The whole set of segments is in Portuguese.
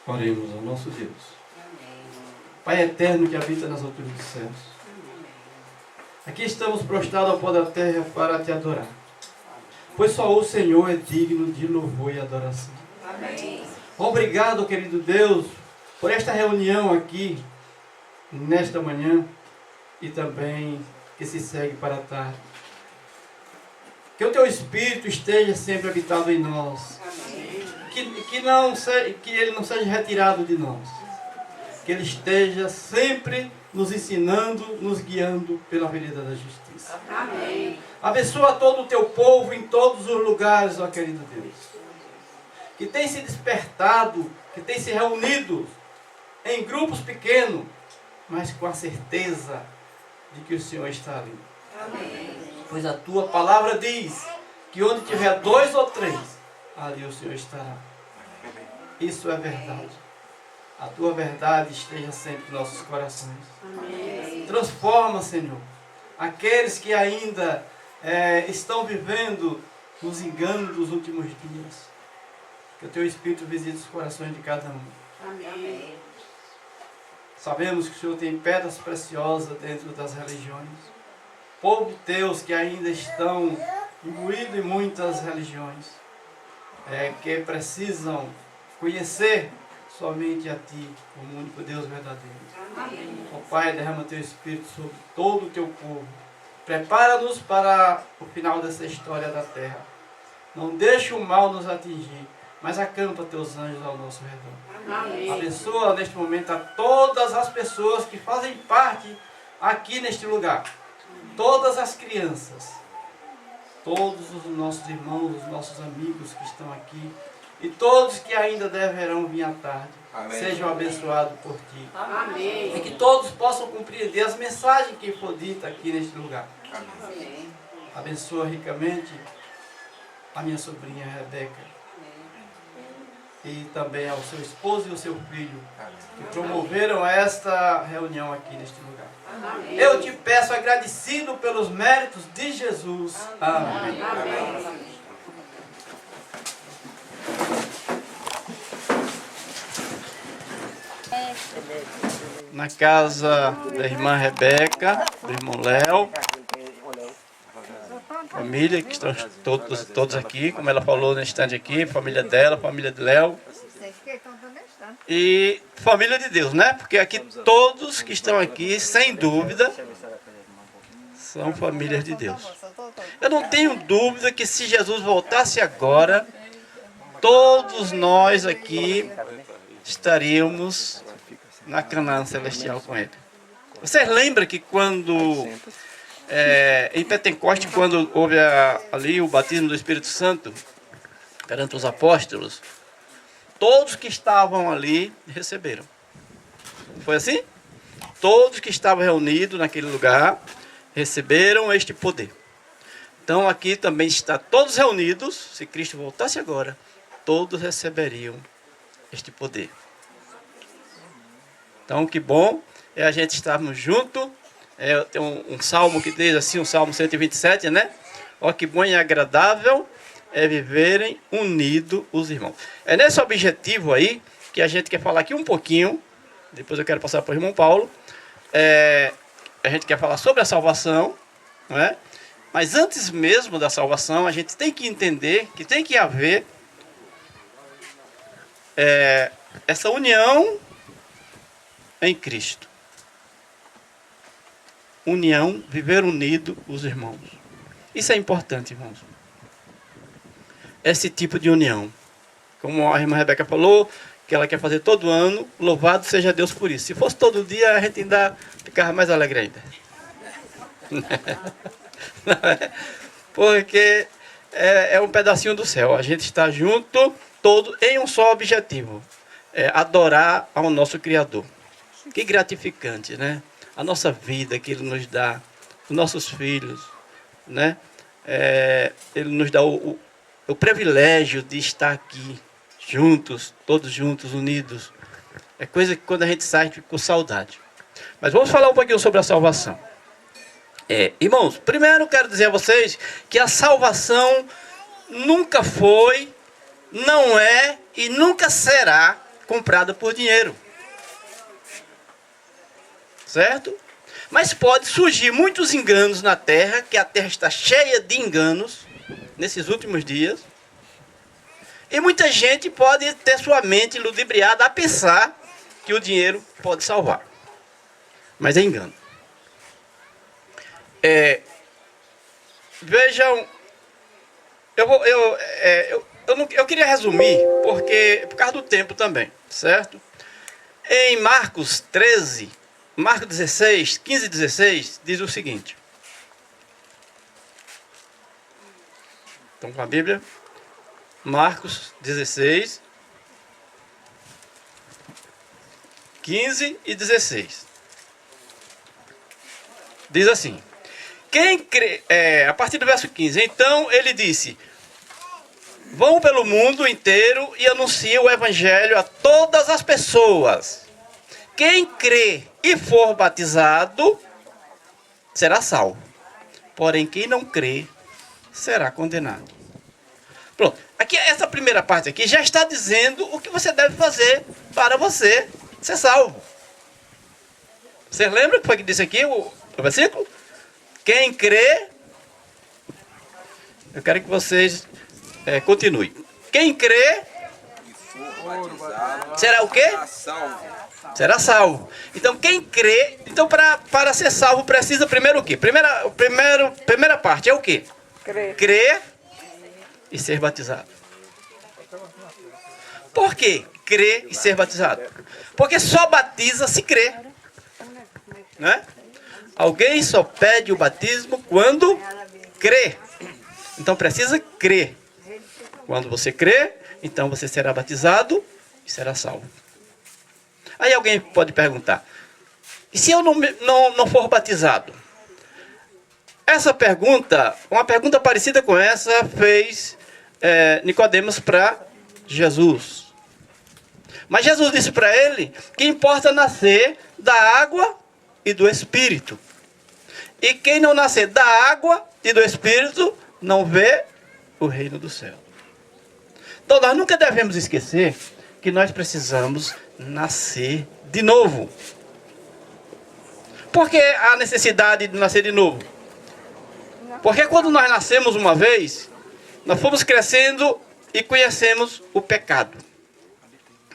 Oremos ao nosso Deus. Pai eterno que habita nas alturas dos céus. Aqui estamos prostrados ao pó da terra para te adorar. Pois só o Senhor é digno de louvor e adoração. Amém. Obrigado, querido Deus, por esta reunião aqui, nesta manhã, e também que se segue para a tarde. Que o Teu Espírito esteja sempre habitado em nós. Que Ele não seja retirado de nós. Que Ele esteja sempre nos ensinando, nos guiando pela vereda da justiça. Amém. Abençoa todo o Teu povo em todos os lugares, ó querido Deus. Que tem se despertado, que tem se reunido em grupos pequenos, mas com a certeza de que o Senhor está ali. Amém. Pois a Tua palavra diz que onde tiver 2 ou 3, ali o Senhor estará. Isso é verdade. A Tua verdade esteja sempre em nossos corações. Amém. Transforma, Senhor, aqueles que ainda estão vivendo nos enganos dos últimos dias. Que o Teu Espírito visite os corações de cada um. Amém. Sabemos que o Senhor tem pedras preciosas dentro das religiões. Povo Teus que ainda estão imbuídos em muitas religiões, que precisam conhecer somente a Ti, como único Deus verdadeiro. Amém. Ó Pai, derrama Teu Espírito sobre todo o Teu povo. Prepara-nos para o final dessa história da terra. Não deixe o mal nos atingir, mas acampa Teus anjos ao nosso redor. Amém. Abençoa neste momento a todas as pessoas que fazem parte aqui neste lugar. Todas as crianças, todos os nossos irmãos, os nossos amigos que estão aqui e todos que ainda deverão vir à tarde. Amém. Sejam abençoados por Ti. Amém. E que todos possam compreender as mensagens que for dita aqui neste lugar. Amém. Abençoa ricamente a minha sobrinha Rebeca. E também ao seu esposo e ao seu filho, que promoveram esta reunião aqui neste lugar. Amém. Eu te peço agradecido pelos méritos de Jesus. Amém. Amém. Na casa da irmã Rebeca, do irmão Léo, família, que estão todos aqui, como ela falou no estande aqui, família dela, família de Léo. E família de Deus, né? Porque aqui todos que estão aqui, sem dúvida, são famílias de Deus. Eu não tenho dúvida que se Jesus voltasse agora, todos nós aqui estaríamos na Canaã celestial com Ele. Vocês lembram que quando em Pentecoste, quando houve ali o batismo do Espírito Santo perante os apóstolos, todos que estavam ali receberam. Foi assim? Todos que estavam reunidos naquele lugar receberam este poder. Então aqui também está todos reunidos. Se Cristo voltasse agora, todos receberiam este poder. Então que bom é a gente estarmos juntos. Tem um salmo que diz assim, um salmo 127, né? Ó, que bom e agradável é viverem unidos os irmãos. É nesse objetivo aí que a gente quer falar aqui um pouquinho. Depois eu quero passar para o irmão Paulo. A gente quer falar sobre a salvação, não é? Mas antes mesmo da salvação, a gente tem que entender que tem que haver essa união em Cristo. União, viver unido os irmãos. Isso é importante, irmãos. Esse tipo de união. Como a irmã Rebeca falou, que ela quer fazer todo ano, louvado seja Deus por isso. Se fosse todo dia, a gente ainda ficava mais alegre ainda. Porque é um pedacinho do céu. A gente está junto, todo em um só objetivo. Adorar ao nosso Criador. Que gratificante, né? A nossa vida que Ele nos dá, os nossos filhos, né? Ele nos dá o privilégio de estar aqui, juntos, todos juntos, unidos. É coisa que quando a gente sai, fica com saudade. Mas vamos falar um pouquinho sobre a salvação. Irmãos, primeiro quero dizer a vocês que a salvação nunca foi, não é e nunca será comprada por dinheiro. Certo? Mas pode surgir muitos enganos na terra, que a terra está cheia de enganos nesses últimos dias. E muita gente pode ter sua mente ludibriada a pensar que o dinheiro pode salvar. Mas é engano. Vejam, eu queria resumir, por causa do tempo também, certo? Em Marcos 13, Marcos 16, 15 e 16, diz o seguinte. Estão com a Bíblia? Marcos 16, 15 e 16. Diz assim. Quem crê, a partir do verso 15. Então ele disse: vão pelo mundo inteiro e anunciem o evangelho a todas as pessoas. Quem crê e for batizado será salvo. Porém, quem não crê será condenado. Pronto. Aqui, essa primeira parte aqui já está dizendo o que você deve fazer para você ser salvo. Você lembra o que foi que disse aqui o versículo? Quem crê, eu quero que vocês continuem. Quem crê será o quê? Será salvo. Então quem crê, então para ser salvo precisa primeiro o quê? Primeira parte é o quê? Crer e ser batizado. Por quê? Crer e ser batizado. Porque só batiza se crer. Né? Alguém só pede o batismo quando crê. Então precisa crer. Quando você crê, então você será batizado e será salvo. Aí alguém pode perguntar: e se eu não for batizado? Essa pergunta, uma pergunta parecida com essa, fez Nicodemos para Jesus. Mas Jesus disse para ele que importa nascer da água e do Espírito. E quem não nascer da água e do Espírito não vê o reino do céu. Então nós nunca devemos esquecer que nós precisamos nascer de novo. Por que a necessidade de nascer de novo? Porque quando nós nascemos uma vez, nós fomos crescendo e conhecemos o pecado.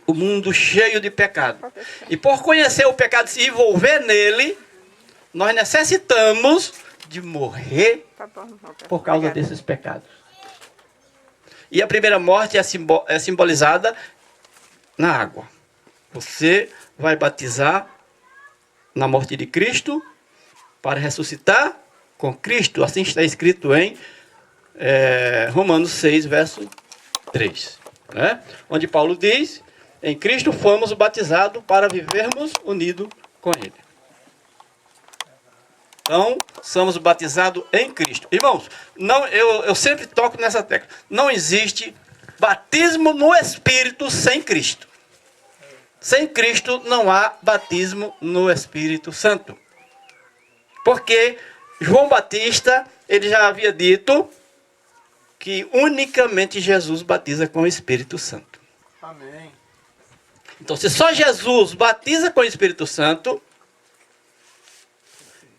O mundo cheio de pecado. E por conhecer o pecado e se envolver nele, nós necessitamos de morrer por causa desses pecados. E a primeira morte é simbolizada na água. Você vai batizar na morte de Cristo para ressuscitar com Cristo. Assim está escrito em Romanos 6, verso 3. Né? Onde Paulo diz: em Cristo fomos batizados para vivermos unidos com Ele. Então, somos batizados em Cristo. Irmãos, eu sempre toco nessa tecla. Não existe batismo no Espírito sem Cristo. Sem Cristo não há batismo no Espírito Santo. Porque João Batista, ele já havia dito que unicamente Jesus batiza com o Espírito Santo. Amém. Então, se só Jesus batiza com o Espírito Santo,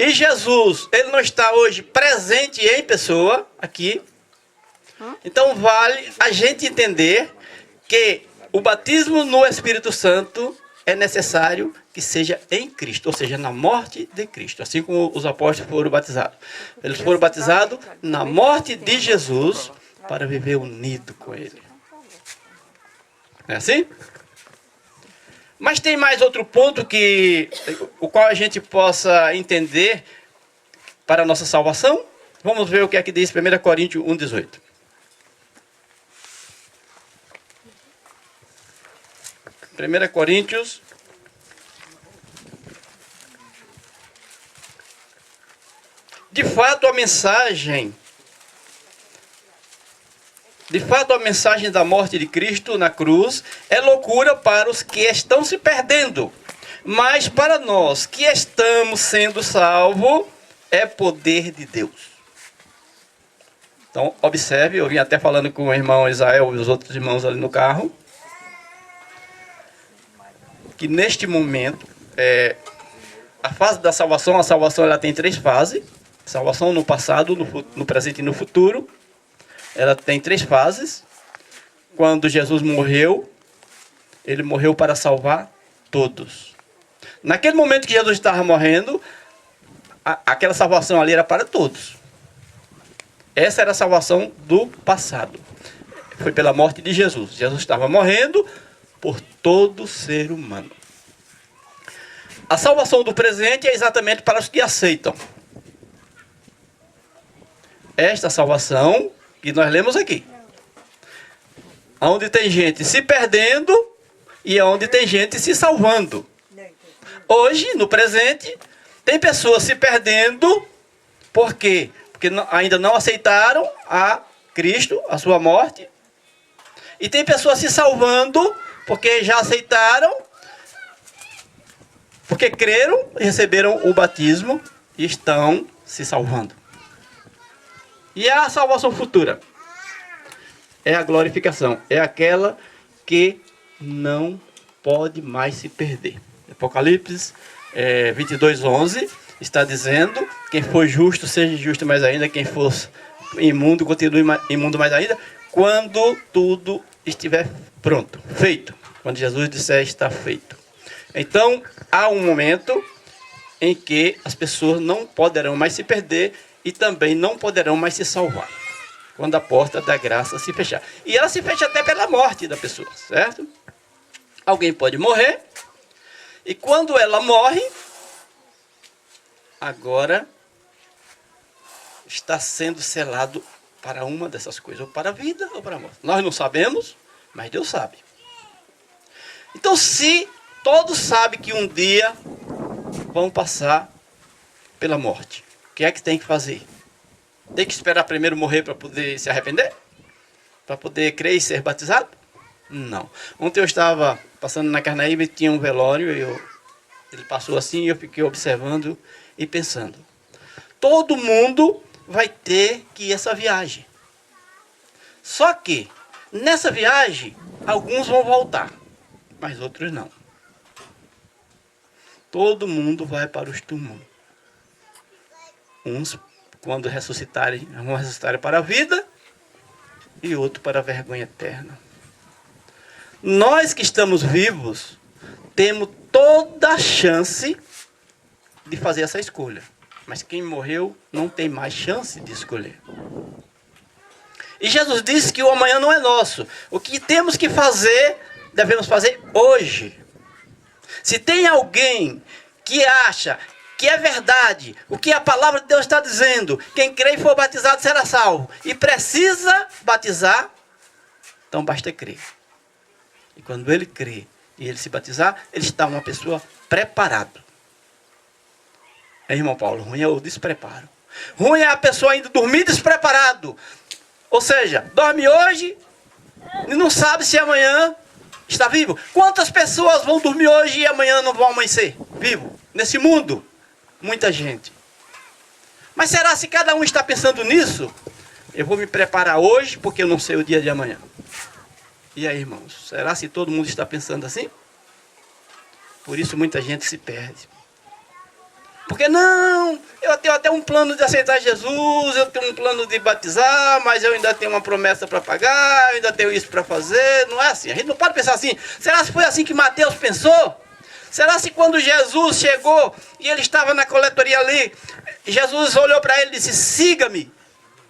e Jesus, ele não está hoje presente em pessoa aqui, então vale a gente entender que o batismo no Espírito Santo é necessário que seja em Cristo, ou seja, na morte de Cristo, assim como os apóstolos foram batizados. Eles foram batizados na morte de Jesus para viver unido com Ele. Não é assim? Mas tem mais outro ponto o qual a gente possa entender para a nossa salvação. Vamos ver o que é que diz 1 Coríntios 1,18. 1 Coríntios 1. De fato, a mensagem da morte de Cristo na cruz é loucura para os que estão se perdendo. Mas para nós que estamos sendo salvos, é poder de Deus. Então, observe, eu vim até falando com o irmão Israel e os outros irmãos ali no carro. que neste momento, a fase da salvação, a salvação ela tem 3 fases. Salvação no passado, no presente e no futuro. Ela tem 3 fases. Quando Jesus morreu, ele morreu para salvar todos. Naquele momento que Jesus estava morrendo, aquela salvação ali era para todos. Essa era a salvação do passado. Foi pela morte de Jesus. Jesus estava morrendo por todo ser humano. A salvação do presente é exatamente para os que aceitam. Esta salvação que nós lemos aqui. Onde tem gente se perdendo e onde tem gente se salvando. Hoje, no presente, tem pessoas se perdendo. Por quê? Porque ainda não aceitaram a Cristo, a sua morte. E tem pessoas se salvando porque já aceitaram, porque creram, receberam o batismo e estão se salvando. E a salvação futura é a glorificação, é aquela que não pode mais se perder. Apocalipse 22:11 está dizendo: quem for justo, seja justo mais ainda, quem for imundo, continue imundo mais ainda, quando tudo estiver pronto, feito. Quando Jesus disser está feito. Então, há um momento em que as pessoas não poderão mais se perder e também não poderão mais se salvar. Quando a porta da graça se fechar. E ela se fecha até pela morte da pessoa, certo? Alguém pode morrer. E quando ela morre, agora está sendo selado para uma dessas coisas. Ou para a vida ou para a morte. Nós não sabemos, mas Deus sabe. Então, se todos sabem que um dia vão passar pela morte, o que é que tem que fazer? Tem que esperar primeiro morrer para poder se arrepender? Para poder crer e ser batizado? Não. Ontem eu estava passando na Carnaíba e tinha um velório. Ele passou assim e eu fiquei observando e pensando. Todo mundo vai ter que ir essa viagem. Só que, nessa viagem, alguns vão voltar, mas outros não. Todo mundo vai para os túmulos. Uns, quando ressuscitarem, vão ressuscitar para a vida e outros para a vergonha eterna. Nós que estamos vivos, temos toda a chance de fazer essa escolha. Mas quem morreu não tem mais chance de escolher. E Jesus disse que o amanhã não é nosso. O que temos que fazer, devemos fazer hoje. Se tem alguém que acha que é verdade o que a palavra de Deus está dizendo, quem crê e for batizado será salvo, e precisa batizar, então basta crer. E quando ele crê e ele se batizar, ele está uma pessoa preparada. Irmão Paulo, ruim é o despreparo. Ruim é a pessoa ainda dormir despreparado. Ou seja, dorme hoje e não sabe se amanhã está vivo. Quantas pessoas vão dormir hoje e amanhã não vão amanhecer vivo nesse mundo? Muita gente. Mas será se cada um está pensando nisso? Eu vou me preparar hoje porque eu não sei o dia de amanhã. E aí, irmãos, será se todo mundo está pensando assim? Por isso muita gente se perde. Porque não, eu tenho até um plano de aceitar Jesus, eu tenho um plano de batizar, mas eu ainda tenho uma promessa para pagar, eu ainda tenho isso para fazer. Não é assim, a gente não pode pensar assim. Será se foi assim que Mateus pensou? Será se quando Jesus chegou e ele estava na coletoria ali, Jesus olhou para ele e disse, siga-me.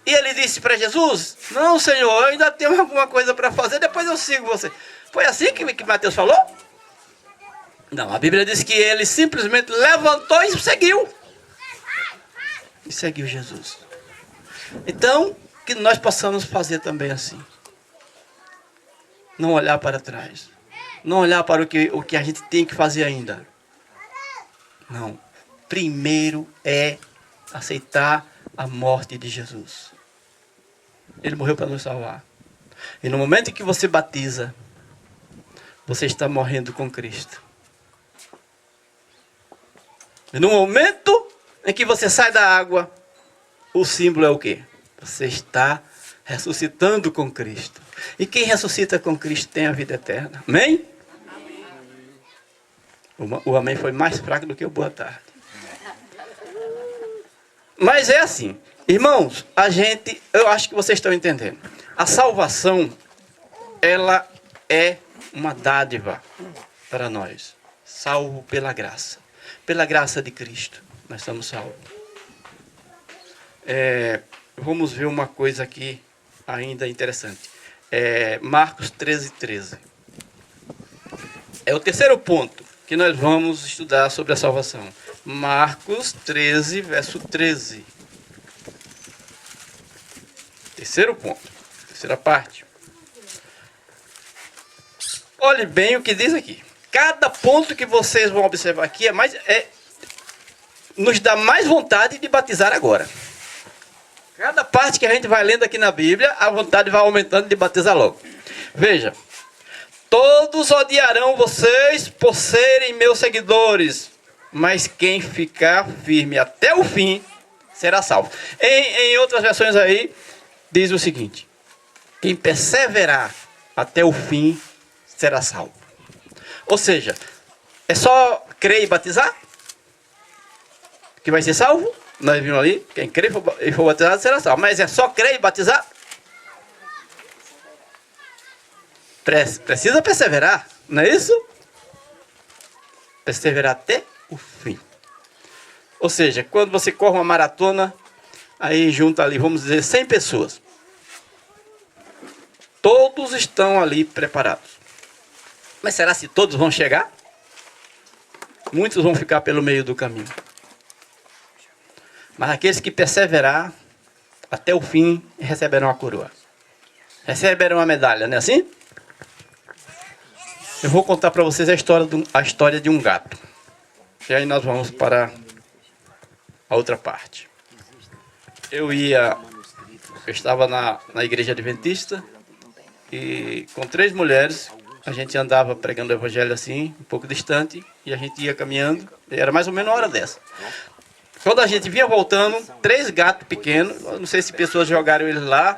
E ele disse para Jesus, não, Senhor, eu ainda tenho alguma coisa para fazer, depois eu sigo você. Foi assim que Mateus falou? Não, a Bíblia diz que ele simplesmente levantou e seguiu. E seguiu Jesus. Então, que nós possamos fazer também assim. Não olhar para trás. Não olhar para o que a gente tem que fazer ainda. Não. Primeiro é aceitar a morte de Jesus. Ele morreu para nos salvar. E no momento em que você batiza, você está morrendo com Cristo. E no momento em que você sai da água, o símbolo é o quê? Você está ressuscitando com Cristo. E quem ressuscita com Cristo tem a vida eterna. Amém? O amém foi mais fraco do que o boa tarde. Mas é assim, irmãos, eu acho que vocês estão entendendo. A salvação, ela é uma dádiva para nós. Salvo pela graça. Pela graça de Cristo, nós estamos salvos. Vamos ver uma coisa aqui ainda interessante. Marcos 13:13. É o terceiro ponto que nós vamos estudar sobre a salvação. Marcos 13, verso 13. Terceiro ponto. Terceira parte. Olhe bem o que diz aqui. Cada ponto que vocês vão observar aqui nos dá mais vontade de batizar agora. Cada parte que a gente vai lendo aqui na Bíblia, a vontade vai aumentando de batizar logo. Veja. Todos odiarão vocês por serem meus seguidores, mas quem ficar firme até o fim será salvo. Em outras versões aí, diz o seguinte: quem perseverar até o fim será salvo. Ou seja, é só crer e batizar que vai ser salvo? Nós vimos ali, quem crer e for batizado será salvo. Mas é só crer e batizar? Precisa perseverar, não é isso? Perseverar até o fim. Ou seja, quando você corre uma maratona, aí junta ali, vamos dizer, 100 pessoas. Todos estão ali preparados. Mas será se todos vão chegar? Muitos vão ficar pelo meio do caminho. Mas aqueles que perseverar até o fim receberão a coroa. Receberão a medalha, não é assim? Eu vou contar para vocês a história de um gato. E aí nós vamos para a outra parte. Eu estava na igreja adventista e com 3 mulheres a gente andava pregando o evangelho assim, um pouco distante, e a gente ia caminhando, e era mais ou menos uma hora dessa. Quando a gente vinha voltando, 3 gatos pequenos, não sei se pessoas jogaram eles lá,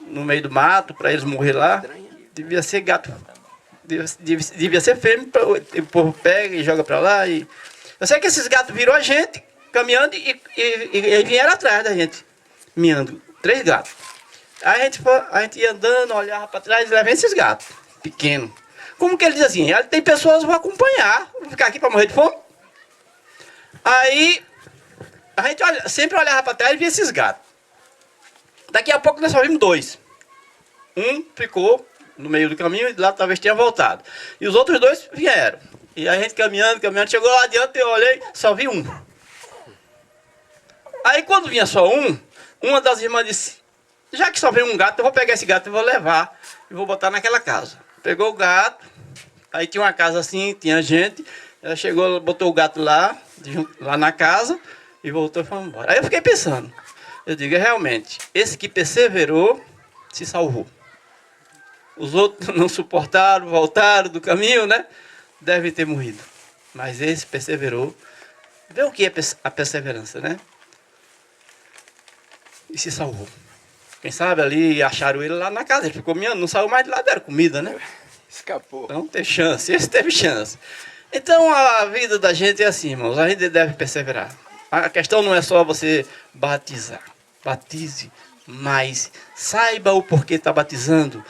no meio do mato, para eles morrer lá, devia ser gato. Devia ser fêmea, o povo pega e joga para lá. Eu sei que esses gatos viram a gente caminhando e vieram atrás da gente, miando. 3 gatos. Aí a gente ia andando, olhava para trás e lá vem esses gatos, pequenos. Como que ele diz assim? Tem pessoas que vão acompanhar, vão ficar aqui para morrer de fome. Aí a gente sempre olhava para trás e via esses gatos. Daqui a pouco nós só vimos 2. Um ficou no meio do caminho e lá talvez tenha voltado. E os outros 2 vieram. E a gente caminhando, chegou lá adiante, eu olhei, só vi um. Aí quando vinha só uma das irmãs disse: já que só veio um gato, eu vou pegar esse gato e vou levar e vou botar naquela casa. Pegou o gato, aí tinha uma casa assim, tinha gente, ela chegou, botou o gato lá na casa e voltou e foi embora. Aí eu fiquei pensando, eu digo, realmente, esse que perseverou se salvou. Os outros não suportaram, voltaram do caminho, né? Devem ter morrido. Mas esse perseverou. Vê o que é a perseverança, né? E se salvou. Quem sabe ali acharam ele lá na casa. Ele ficou miando, não saiu mais de lá, deram comida, né? Escapou. Então teve chance, esse teve chance. Então a vida da gente é assim, irmãos. A gente deve perseverar. A questão não é só você batizar. Batize, mas saiba o porquê está batizando.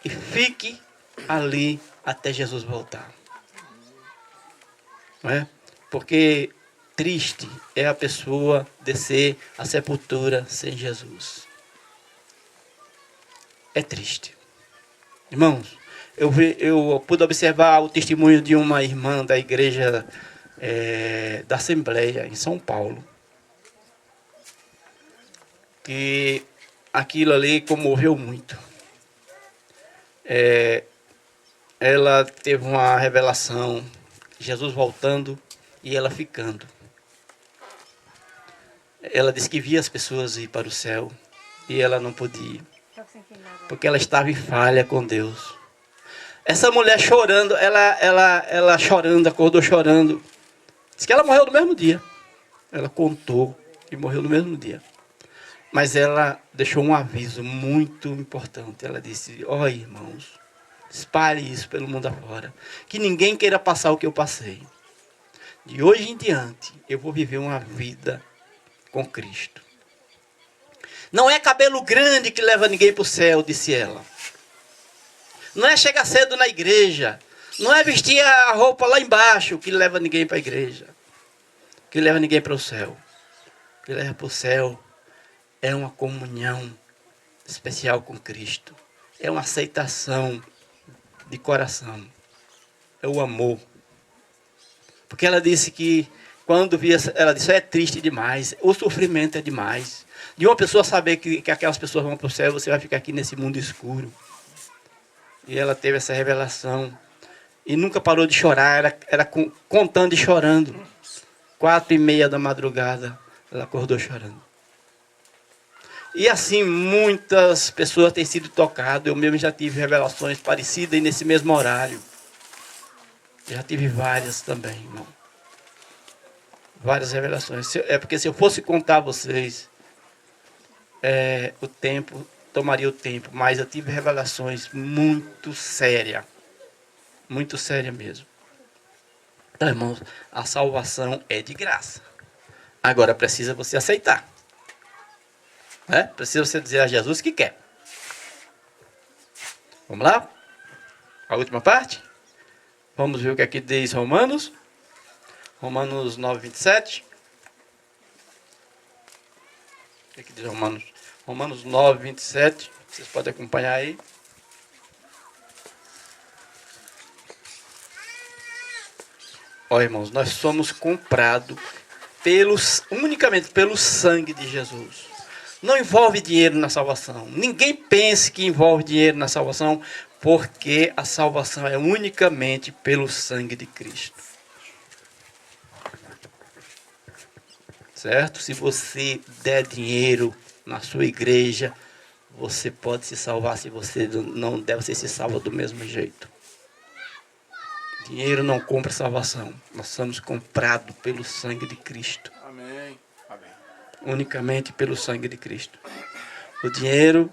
E fique ali até Jesus voltar. Não é? Porque triste é a pessoa descer a sepultura sem Jesus. É triste. Irmãos, eu pude observar o testemunho de uma irmã da igreja da Assembleia em São Paulo. Que aquilo ali comoveu muito. Ela teve uma revelação, Jesus voltando e ela ficando. Ela disse que via as pessoas ir para o céu e ela não podia, porque ela estava em falha com Deus. Essa mulher chorando, ela chorando, acordou chorando. Diz que ela morreu no mesmo dia. Ela contou e morreu no mesmo dia. Mas ela deixou um aviso muito importante. Ela disse: ó, irmãos, espalhe isso pelo mundo afora. Que ninguém queira passar o que eu passei. De hoje em diante, eu vou viver uma vida com Cristo. Não é cabelo grande que leva ninguém para o céu, disse ela. Não é chegar cedo na igreja. Não é vestir a roupa lá embaixo que leva ninguém para a igreja. Que leva ninguém para o céu. Que leva para o céu é uma comunhão especial com Cristo. É uma aceitação de coração. É o amor. Porque ela disse que quando via, ela disse, é triste demais, o sofrimento é demais. De uma pessoa saber que aquelas pessoas vão para o céu, você vai ficar aqui nesse mundo escuro. E ela teve essa revelação. E nunca parou de chorar, era contando e chorando. 4h30 da madrugada, ela acordou chorando. E assim, muitas pessoas têm sido tocadas. Eu mesmo já tive revelações parecidas nesse mesmo horário. Já tive várias também, irmão. Várias revelações. É porque se eu fosse contar a vocês, o tempo, tomaria o tempo. Mas eu tive revelações muito sérias. Muito séria mesmo. Então, irmãos, a salvação é de graça. Agora precisa você aceitar. Precisa você dizer a Jesus que quer. Vamos lá? A última parte? Vamos ver o que aqui diz Romanos. Romanos 9:27. O que aqui diz Romanos? Romanos 9:27. Vocês podem acompanhar aí. Ó, irmãos, nós somos comprados unicamente pelo sangue de Jesus. Não envolve dinheiro na salvação. Ninguém pense que envolve dinheiro na salvação, porque a salvação é unicamente pelo sangue de Cristo. Certo? Se você der dinheiro na sua igreja, você pode se salvar. Se você não der, você se salva do mesmo jeito. Dinheiro não compra salvação. Nós somos comprados pelo sangue de Cristo. Amém. Amém. Unicamente pelo sangue de Cristo. O dinheiro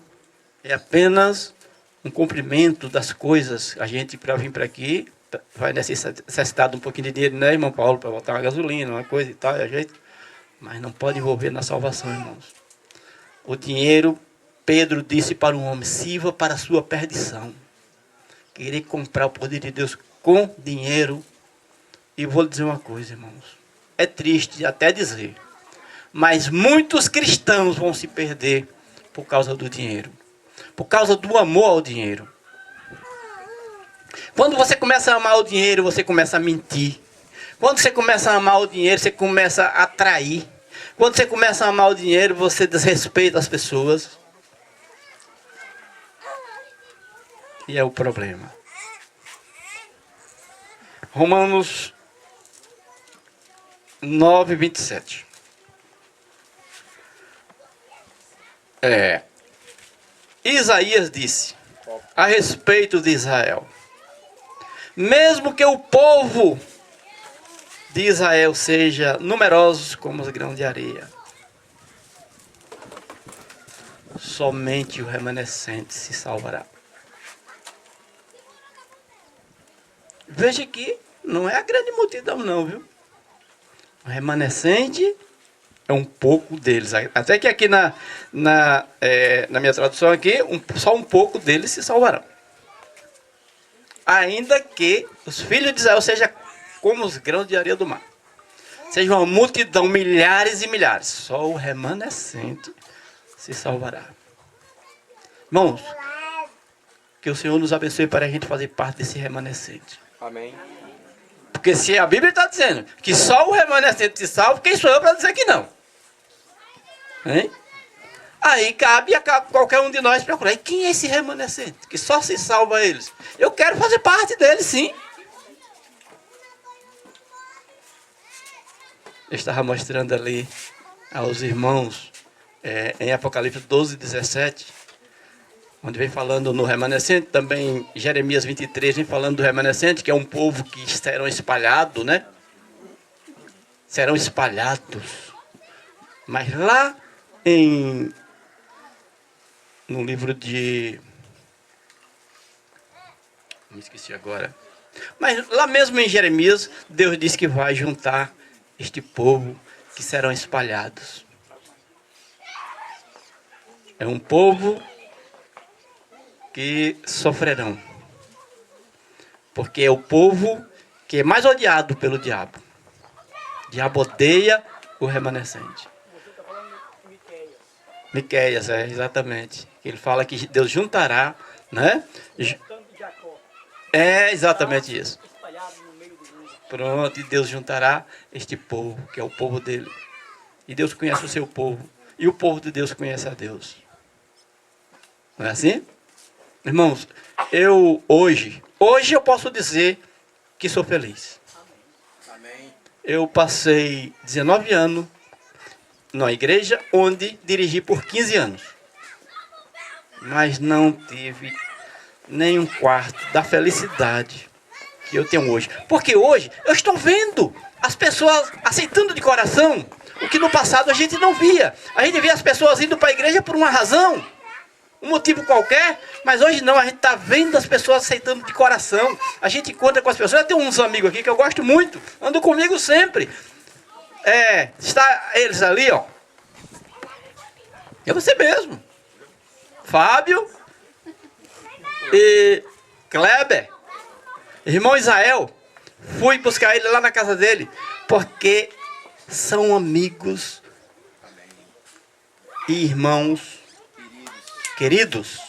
é apenas um cumprimento das coisas. A gente, para vir para aqui, vai necessitar de um pouquinho de dinheiro, né, irmão Paulo, para botar uma gasolina, uma coisa e tal, a gente. Mas não pode envolver na salvação, irmãos. O dinheiro, Pedro disse para um homem, sirva para a sua perdição. Querer comprar o poder de Deus com dinheiro. E vou lhe dizer uma coisa, irmãos. É triste até dizer. Mas muitos cristãos vão se perder por causa do dinheiro. Por causa do amor ao dinheiro. Quando você começa a amar o dinheiro, você começa a mentir. Quando você começa a amar o dinheiro, você começa a trair. Quando você começa a amar o dinheiro, você desrespeita as pessoas. E é o problema. Romanos 9:27. Isaías disse a respeito de Israel: mesmo que o povo de Israel seja numerosos como os grãos de areia, somente o remanescente se salvará. Veja que não é a grande multidão não, viu? O remanescente é um pouco deles. Até que aqui na minha tradução aqui, só um pouco deles se salvarão. Ainda que os filhos de Israel sejam como os grãos de areia do mar. Seja uma multidão, milhares e milhares. Só o remanescente se salvará. Irmãos, que o Senhor nos abençoe para a gente fazer parte desse remanescente. Amém. Porque se a Bíblia está dizendo que só o remanescente se salva, quem sou eu para dizer que não? Hein? Aí cabe a qualquer um de nós procurar. E quem é esse remanescente? Que só se salva eles. Eu quero fazer parte deles, sim. Eu estava mostrando ali aos irmãos em Apocalipse 12:17, onde vem falando no remanescente, também Jeremias 23 vem falando do remanescente, que é um povo que serão espalhados, né? Serão espalhados. Mas lá no livro de... me esqueci agora. Mas lá mesmo em Jeremias, Deus diz que vai juntar este povo que serão espalhados. É um povo que sofrerão. Porque é o povo que é mais odiado pelo diabo. O diabo odeia o remanescente. Miqueias, exatamente. Ele fala que Deus juntará, né? É exatamente isso. Pronto, e Deus juntará este povo, que é o povo dele. E Deus conhece o seu povo. E o povo de Deus conhece a Deus. Não é assim? Irmãos, hoje eu posso dizer que sou feliz. Eu passei 19 anos na igreja, onde dirigi por 15 anos. Mas não tive nem um quarto da felicidade que eu tenho hoje. Porque hoje eu estou vendo as pessoas aceitando de coração o que no passado a gente não via. A gente via as pessoas indo para a igreja por uma razão, um motivo qualquer, mas hoje não, a gente está vendo as pessoas aceitando de coração. A gente encontra com as pessoas. Eu tenho uns amigos aqui que eu gosto muito, andam comigo sempre. Está eles ali, ó. É você mesmo. Fábio e Kleber. Irmão Israel. Fui buscar ele lá na casa dele, porque são amigos e irmãos queridos.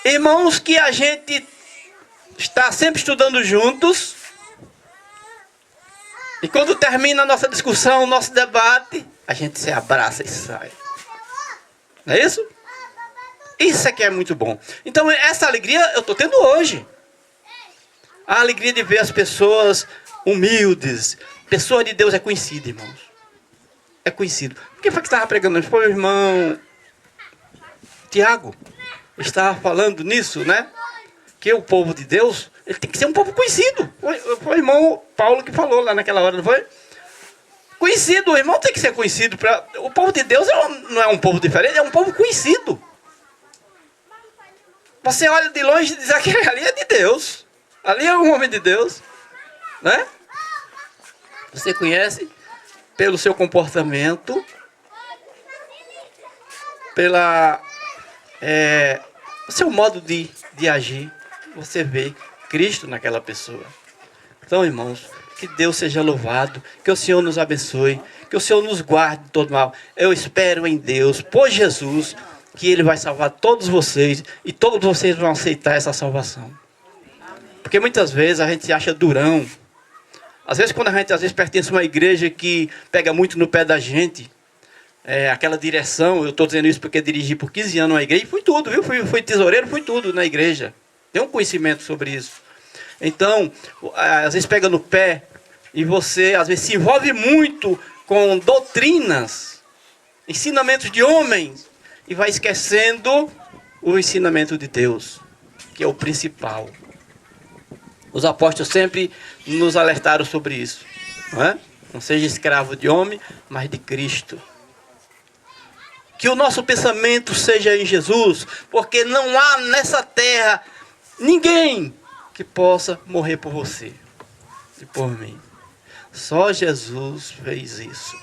Irmãos que a gente está sempre estudando juntos. E quando termina a nossa discussão, o nosso debate, a gente se abraça e sai. Não é isso? Isso é que é muito bom. Então essa alegria eu estou tendo hoje. A alegria de ver as pessoas humildes. Pessoa de Deus é conhecida, irmãos. É conhecido. Quem foi que estava pregando? Foi o irmão Tiago. Estava falando nisso, né? Que o povo de Deus, ele tem que ser um povo conhecido. Foi o irmão Paulo que falou lá naquela hora, não foi? Conhecido, o irmão tem que ser conhecido. O povo de Deus não é um povo diferente, é um povo conhecido. Você olha de longe e diz que ali é de Deus. Ali é um homem de Deus. Né? Você conhece pelo seu comportamento, pela o seu modo de agir. Você vê Cristo naquela pessoa. Então, irmãos, que Deus seja louvado, que o Senhor nos abençoe, que o Senhor nos guarde de todo mal. Eu espero em Deus, por Jesus, que Ele vai salvar todos vocês e todos vocês vão aceitar essa salvação. Porque muitas vezes a gente se acha durão. Às vezes, quando a gente pertence a uma igreja que pega muito no pé da gente, aquela direção, eu estou dizendo isso porque dirigi por 15 anos uma igreja, fui tudo, viu? Fui tesoureiro, fui tudo na igreja. Tenho um conhecimento sobre isso. Então, às vezes pega no pé e você, às vezes, se envolve muito com doutrinas, ensinamentos de homens e vai esquecendo o ensinamento de Deus, que é o principal. Os apóstolos sempre nos alertaram sobre isso. Não é? Não seja escravo de homem, mas de Cristo. Que o nosso pensamento seja em Jesus, porque não há nessa terra ninguém que possa morrer por você e por mim. Só Jesus fez isso.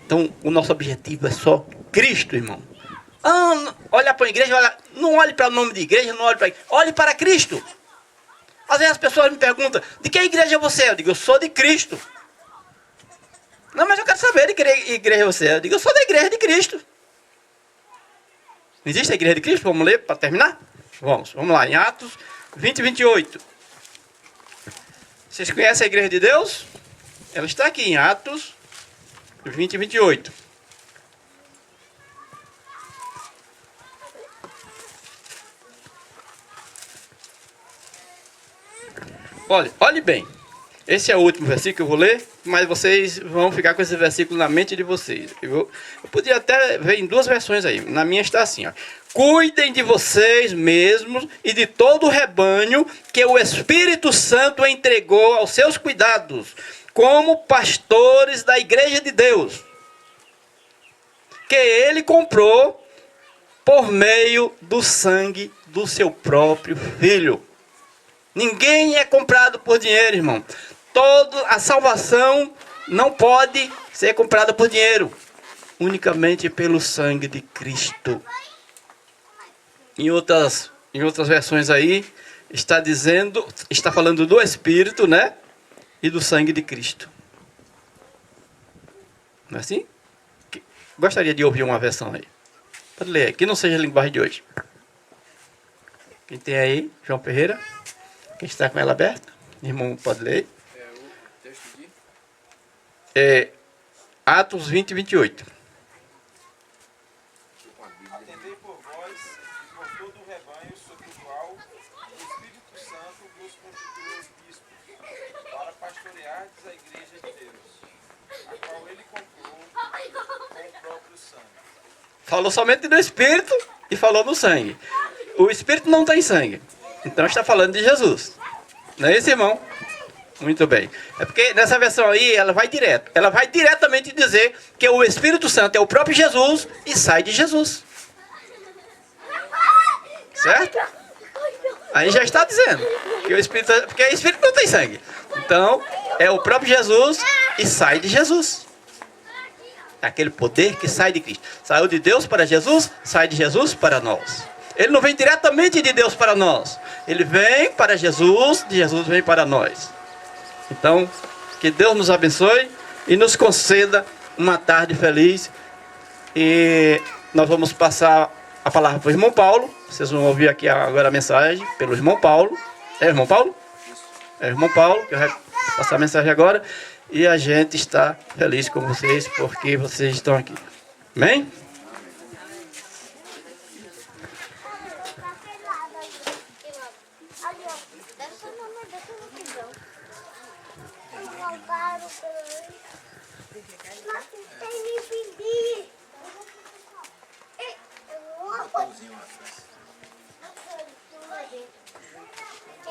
Então, o nosso objetivo é só Cristo, irmão. Olha para a igreja, não olhe para o nome de igreja, não olhe para... Olhe para Cristo. Às vezes as pessoas me perguntam, de que igreja você é? Eu digo, eu sou de Cristo. Não, mas eu quero saber de que igreja você é. Eu digo, eu sou da igreja de Cristo. Não existe a igreja de Cristo? Vamos ler para terminar? Vamos lá, em Atos 20 e 28. Vocês conhecem a igreja de Deus? Ela está aqui em Atos 20 e 28. Olhe bem. Esse é o último versículo que eu vou ler, mas vocês vão ficar com esse versículo na mente de vocês. Eu podia até ver em duas versões aí. Na minha está assim, ó. Cuidem de vocês mesmos e de todo o rebanho que o Espírito Santo entregou aos seus cuidados, como pastores da igreja de Deus, que ele comprou por meio do sangue do seu próprio Filho. Ninguém é comprado por dinheiro, irmão. A salvação não pode ser comprada por dinheiro. Unicamente pelo sangue de Cristo. Em outras versões aí, está falando do Espírito, né? E do sangue de Cristo. Não é assim? Gostaria de ouvir uma versão aí. Pode ler aí, que não seja a linguagem de hoje. Quem tem aí? João Ferreira? Quem está com ela aberta? Irmão, pode ler. O texto de... Atos 20 e 28. Atendei por vós e por todo o rebanho sobre o qual o Espírito Santo vos constituiu bispos, para pastoreardes a igreja de Deus, a qual ele comprou com o próprio sangue. Falou somente do Espírito e falou no sangue. O Espírito não tem sangue. Então está falando de Jesus. Não é isso, irmão? Muito bem. É porque nessa versão aí, ela vai direto. Ela vai diretamente dizer que o Espírito Santo é o próprio Jesus e sai de Jesus. Certo? Aí já está dizendo que porque o Espírito não tem sangue. Então, é o próprio Jesus e sai de Jesus. É aquele poder que sai de Cristo. Saiu de Deus para Jesus, sai de Jesus para nós. Ele não vem diretamente de Deus para nós. Ele vem para Jesus, de Jesus vem para nós. Então, que Deus nos abençoe e nos conceda uma tarde feliz. E nós vamos passar a palavra para o irmão Paulo. Vocês vão ouvir aqui agora a mensagem pelo irmão Paulo. É o irmão Paulo? É o irmão Paulo que vai passar a mensagem agora. E a gente está feliz com vocês porque vocês estão aqui. Amém? Pauzinho lá atrás.